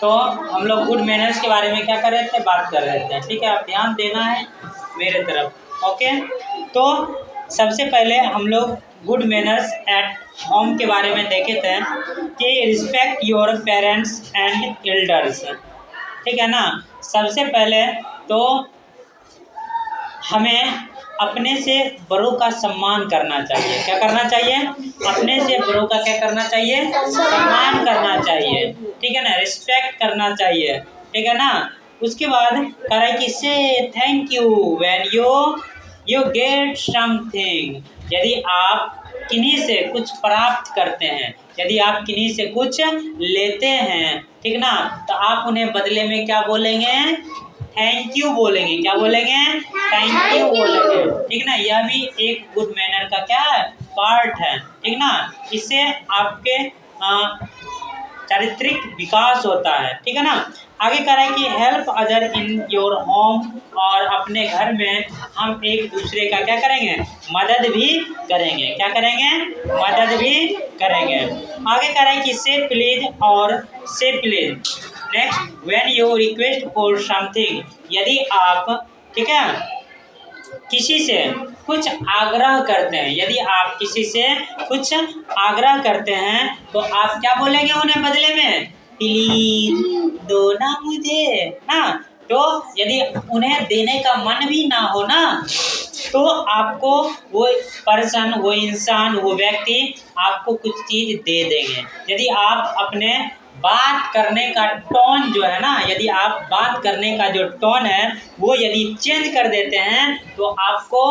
तो हम लोग गुड मैनर्स के बारे में क्या कर रहे थे, बात कर रहे थे। ठीक है, आप ध्यान देना है मेरे तरफ। ओके, तो सबसे पहले हम लोग गुड मैनर्स एट होम के बारे में देखे थे कि respect your parents and elders. ठीक है ना। सबसे पहले तो हमें अपने से बड़ों का सम्मान करना चाहिए। क्या करना चाहिए? अपने से बड़ों का क्या करना चाहिए? सम्मान करना चाहिए। ठीक है ना, रिस्पेक्ट करना चाहिए। ठीक है ना। उसके बाद कह रहा है कि से thank you when you get something. यदि आप किन्हीं से कुछ प्राप्त करते हैं, यदि आप किन्हीं से कुछ लेते हैं, ठीक ना, तो आप उन्हें बदले में क्या बोलेंगे? थैंक यू बोलेंगे। क्या बोलेंगे? थैंक यू बोलेंगे। ठीक ना, यह भी एक गुड मैनर का क्या है? पार्ट है। ठीक ना, इससे आपके चारित्रिक विकास होता है। ठीक है ना। आगे कह रहा है कि help other in your home, और अपने घर में हम एक दूसरे का क्या करेंगे? मदद भी करेंगे। क्या करेंगे? मदद भी करेंगे। आगे कह रहा है कि से प्लीज और से please. Next, when you request for something. यदि आप, ठीक है, किसी से कुछ आग्रह करते हैं, यदि आप किसी से कुछ आग्रह करते हैं तो आप क्या बोलेंगे उन्हें बदले में? प्लीज दो ना मुझे ना। तो यदि उन्हें देने का मन भी ना हो ना, तो आपको वो पर्सन, वो इंसान, वो व्यक्ति आपको कुछ चीज दे देंगे। यदि आप अपने बात करने का टोन जो है ना, यदि आप बात करने का जो टोन है वो यदि चेंज कर देते हैं तो आपको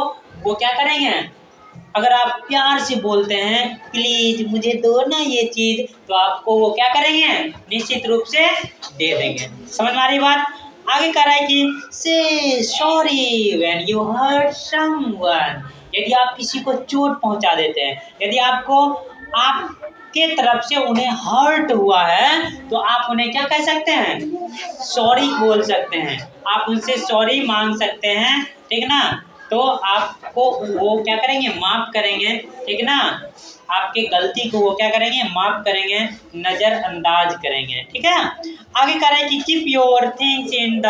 वो क्या करेंगे? अगर आप प्यार से बोलते हैं प्लीज मुझे दो ना ये चीज, तो आपको वो क्या करेंगे? निश्चित रूप से दे देंगे। समझ में आ रही बात? आगे कह रहा है कि say sorry when you hurt someone. यदि आप किसी को चोट पहुंचा देते हैं, यदि आपको आपके तरफ से उन्हें हर्ट हुआ है, तो आप उन्हें क्या कह सकते हैं? सॉरी बोल सकते हैं। आप उनसे सॉरी मांग सकते हैं। ठीक ना, तो आपको वो क्या करेंगे? माफ करेंगे। ठीक ना, आपके गलती को वो क्या करेंगे? माफ करेंगे, नज़रअंदाज करेंगे। ठीक है। आगे कह रहा है कि keep your things in the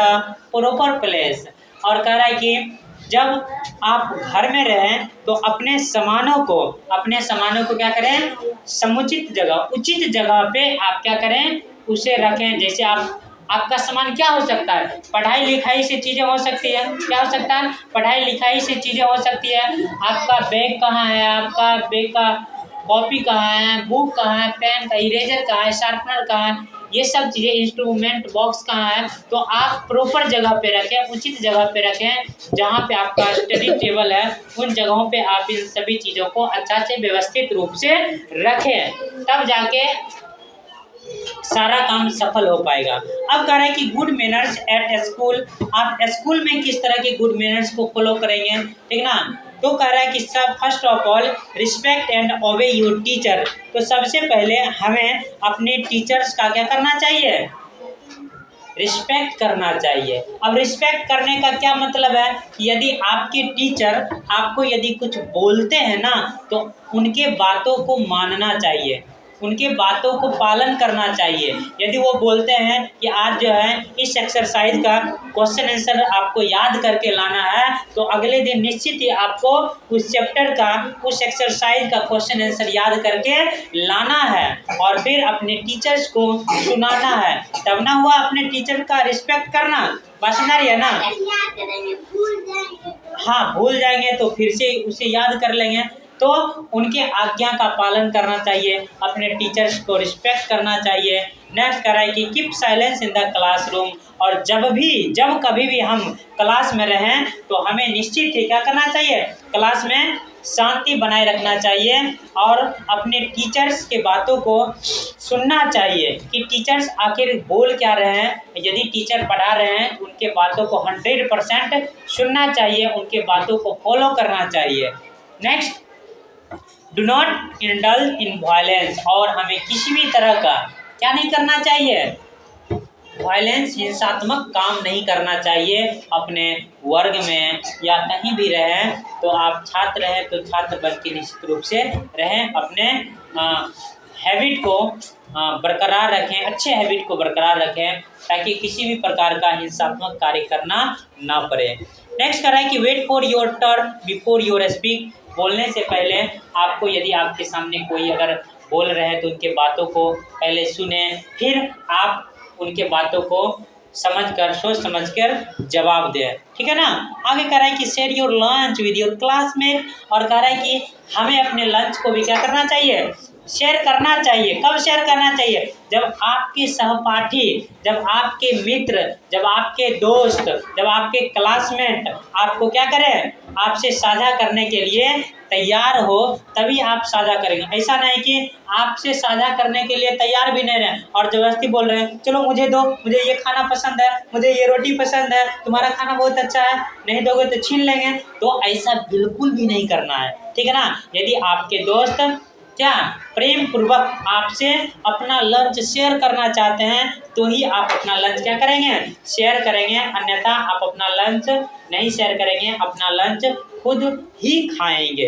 proper place, और कह रहा है कि जब आप घर में रहें तो अपने सामानों को क्या करें? समुचित जगह, उचित जगह पे आप क्या करें? उसे रखें। जैसे आपका सामान क्या हो सकता है? पढ़ाई लिखाई से चीज़ें हो सकती है। क्या हो सकता है? पढ़ाई लिखाई से चीज़ें हो सकती है। आपका बैग कहाँ है? आपका बैग का कॉपी कहाँ है? बुक कहाँ है? पेन का, इरेजर कहाँ है? शार्पनर कहाँ है? ये सब चीज़ें, इंस्ट्रूमेंट बॉक्स कहाँ है? तो आप प्रॉपर जगह पे रखें, उचित जगह पे रखें। जहाँ पे आपका स्टडी टेबल है उन जगहों पे आप इन सभी चीज़ों को अच्छा से व्यवस्थित रूप से रखें, तब जाके सारा काम सफल हो पाएगा। अब कह रहा है कि गुड मैनर्स एट स्कूल। आप स्कूल में किस तरह के गुड मैनर्स को फॉलो करेंगे? ठीक ना। तो कह रहा है कि सब first of all respect and ओबे योर टीचर। तो सबसे पहले हमें अपने टीचर्स का क्या करना चाहिए? रिस्पेक्ट करना चाहिए। अब रिस्पेक्ट करने का क्या मतलब है? यदि आपके टीचर आपको यदि कुछ बोलते हैं ना, तो उनके बातों को मानना चाहिए, उनके बातों को पालन करना चाहिए। यदि वो बोलते हैं कि आज जो है इस एक्सरसाइज का क्वेश्चन आंसर आपको याद करके लाना है, तो अगले दिन निश्चित ही आपको उस चैप्टर का, उस एक्सरसाइज का क्वेश्चन आंसर याद करके लाना है और फिर अपने टीचर्स को सुनाना है। तब ना हुआ अपने टीचर का रिस्पेक्ट करना। बात समझ रही है ना? हाँ, भूल जाएंगे तो फिर से उसे याद कर लेंगे। तो उनके आज्ञा का पालन करना चाहिए, अपने टीचर्स को रिस्पेक्ट करना चाहिए। नेक्स्ट कह रहा है कि keep silence in the classroom. और जब कभी भी हम क्लास में रहें तो हमें निश्चित ही क्या करना चाहिए? क्लास में शांति बनाए रखना चाहिए और अपने टीचर्स के बातों को सुनना चाहिए कि टीचर्स आखिर बोल क्या रहे हैं। यदि टीचर पढ़ा रहे हैं तो उनके बातों को 100% सुनना चाहिए, उनके बातों को फॉलो करना चाहिए। Next, do not indulge in violence. और हमें किसी भी तरह का क्या नहीं करना चाहिए? वायलेंस, हिंसात्मक काम नहीं करना चाहिए। अपने वर्ग में या कहीं भी रहें तो आप छात्र हैं तो छात्र बन के निश्चित रूप से रहें। अपने हैबिट को बरकरार रखें, अच्छे हैबिट को बरकरार रखें, ताकि किसी भी प्रकार का हिंसात्मक कार्य करना ना पड़े। नेक्स्ट कह रहा है कि wait for your turn before your speak. बोलने से पहले आपको, यदि आपके सामने कोई अगर बोल रहे हैं तो उनके बातों को पहले सुने, फिर आप उनके बातों को समझकर, सोच समझकर जवाब दें, ठीक है ना। आगे कह रहा है कि share your lunch with your classmate, और कह रहा है कि हमें अपने लंच को भी क्या करना चाहिए, शेयर करना चाहिए। कब शेयर करना चाहिए, जब आपके सहपाठी, जब आपके मित्र, जब आपके दोस्त, जब आपके क्लासमेट आपको क्या करें, आपसे साझा करने के लिए तैयार हो, तभी आप साझा करेंगे। ऐसा नहीं कि आपसे साझा करने के लिए तैयार भी नहीं रहे और ज़बरदस्ती बोल रहे हैं चलो मुझे दो, मुझे ये खाना पसंद है, मुझे ये रोटी पसंद है, तुम्हारा खाना बहुत अच्छा है, नहीं दोगे तो छीन लेंगे। तो ऐसा बिल्कुल भी नहीं करना है, ठीक है ना। यदि आपके दोस्त क्या प्रेम पूर्वक आपसे अपना लंच शेयर करना चाहते हैं तो ही आप अपना लंच क्या करेंगे, शेयर करेंगे, अन्यथा आप अपना लंच नहीं शेयर करेंगे, अपना लंच खुद ही खाएंगे।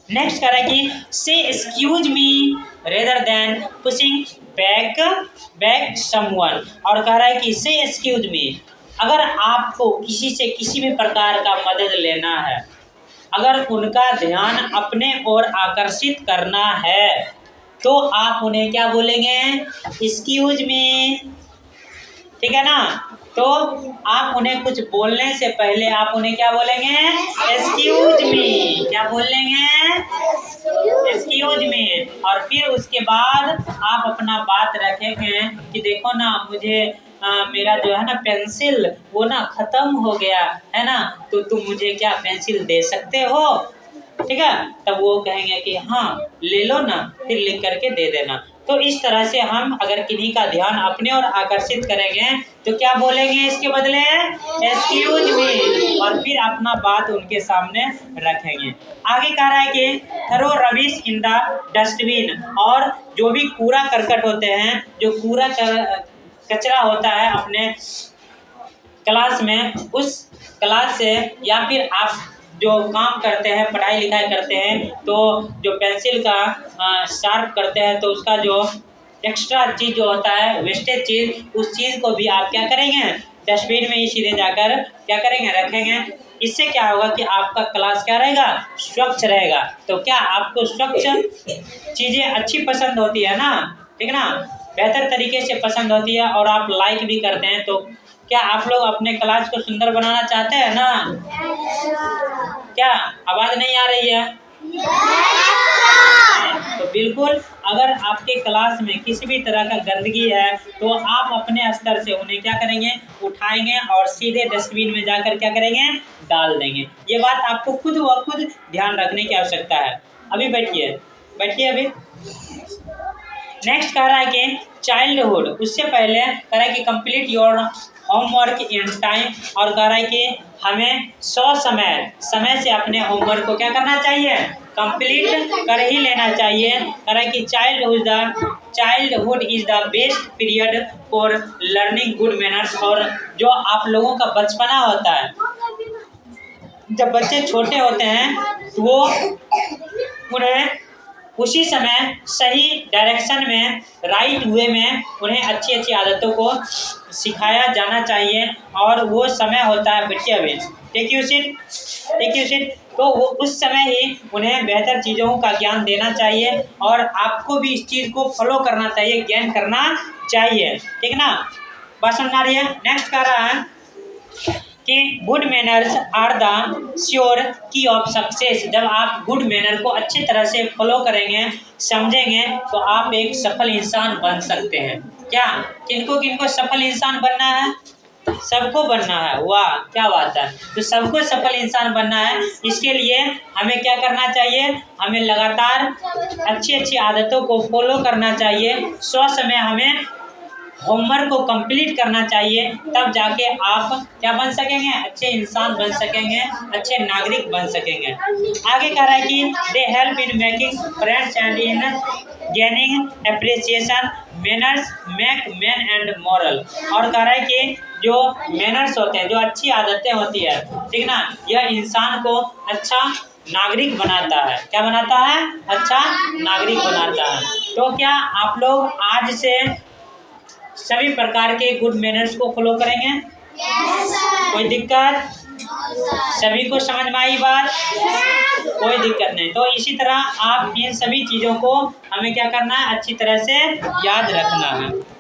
नेक्स्ट कह रहा है कि say excuse me rather than pushing back someone, और कह रहा है कि से एक्सक्यूज मी, अगर आपको किसी से किसी भी प्रकार का मदद लेना है, अगर उनका ध्यान अपने ओर आकर्षित करना है, तो आप उन्हें क्या बोलेंगे, एक्सक्यूज मी, ठीक है ना। तो आप उन्हें कुछ बोलने से पहले आप उन्हें क्या बोलेंगे, एक्सक्यूज मी, क्या बोलेंगे, एक्सक्यूज मी, और फिर उसके बाद आप अपना बात रखेंगे कि देखो ना मुझे मेरा जो है ना पेंसिल वो ना ख़त्म हो गया है ना, तो तुम मुझे क्या पेंसिल दे सकते हो, ठीक है। तब वो कहेंगे कि हाँ ले लो ना, फिर लिख करके दे देना। तो इस तरह से हम अगर किन्हीं का ध्यान अपने ओर आकर्षित करेंगे तो क्या बोलेंगे इसके बदले, एक्सक्यूज मी, और फिर अपना बात उनके सामने रखेंगे। आगे कह रहा है कि throw rubbish in the dustbin, और जो भी कूड़ा करकट होते हैं, जो कूड़ा कचरा होता है अपने क्लास में, उस क्लास से, या फिर आप जो काम करते हैं, पढ़ाई लिखाई करते हैं, तो जो पेंसिल का शार्प करते हैं, तो उसका जो एक्स्ट्रा चीज़ जो होता है, वेस्टेज चीज़, उस चीज़ को भी आप क्या करेंगे, डस्टबिन में ही सीधे जाकर क्या करेंगे, रखेंगे। इससे क्या होगा कि आपका क्लास क्या रहेगा, स्वच्छ रहेगा। तो क्या आपको स्वच्छ चीज़ें अच्छी पसंद होती है ना, ठीक है ना, बेहतर तरीके से पसंद होती है और आप लाइक भी करते हैं। तो क्या आप लोग अपने क्लास को सुंदर बनाना चाहते हैं ना? क्या आवाज़ नहीं आ रही है? तो बिल्कुल, अगर आपके क्लास में किसी भी तरह का गंदगी है तो आप अपने स्तर से उन्हें क्या करेंगे, उठाएंगे और सीधे डस्टबिन में जाकर क्या करेंगे, डाल देंगे। ये बात आपको खुद व खुद ध्यान रखने की आवश्यकता है। अभी बैठिए अभी। नेक्स्ट कह रहा है कि चाइल्डहुड, उससे पहले कह रहा है कि complete your homework in time, और कह रहा है कि हमें समय से अपने होमवर्क को क्या करना चाहिए, कंप्लीट कर ही लेना चाहिए। कह रहा है कि childhood is the best period for learning good manners, और जो आप लोगों का बचपना होता है, जब बच्चे छोटे होते हैं तो वो उन्हें उसी समय सही डायरेक्शन में, राइट वे में उन्हें अच्छी अच्छी आदतों को सिखाया जाना चाहिए। और वो समय होता है, बैठिए अभी, टेक यू सीट, तो वो उस समय ही उन्हें बेहतर चीज़ों का ज्ञान देना चाहिए और आपको भी इस चीज़ को फॉलो करना चाहिए, ज्ञान करना चाहिए, ठीक है ना। बात समझ आ रही है। नेक्स्ट कह रहा है कि good manners are the sure key of success. जब आप गुड मैनर को अच्छी तरह से फॉलो करेंगे, समझेंगे, तो आप एक सफल इंसान बन सकते हैं। क्या किनको सफल इंसान बनना है? सबको बनना है। वाह क्या बात है। तो सबको सफल इंसान बनना है, इसके लिए हमें क्या करना चाहिए, हमें लगातार अच्छी आदतों को फॉलो करना चाहिए। समय हमें होमवर्क को कंप्लीट करना चाहिए, तब जाके आप क्या बन सकेंगे, अच्छे इंसान बन सकेंगे, अच्छे नागरिक बन सकेंगे। आगे कह रहा है कि they help in making friends and in gaining appreciation, manners make man and moral. और कह रहा है कि जो मैनर्स होते हैं, जो अच्छी आदतें होती है, ठीक ना, यह इंसान को अच्छा नागरिक बनाता है। क्या बनाता है? अच्छा नागरिक बनाता है। तो क्या आप लोग आज से सभी प्रकार के गुड मैनर्स को फॉलो करेंगे? Yes sir. कोई दिक्कत? सभी को समझ में आई बात? कोई दिक्कत नहीं। तो इसी तरह आप इन सभी चीज़ों को हमें क्या करना है? अच्छी तरह से याद रखना है।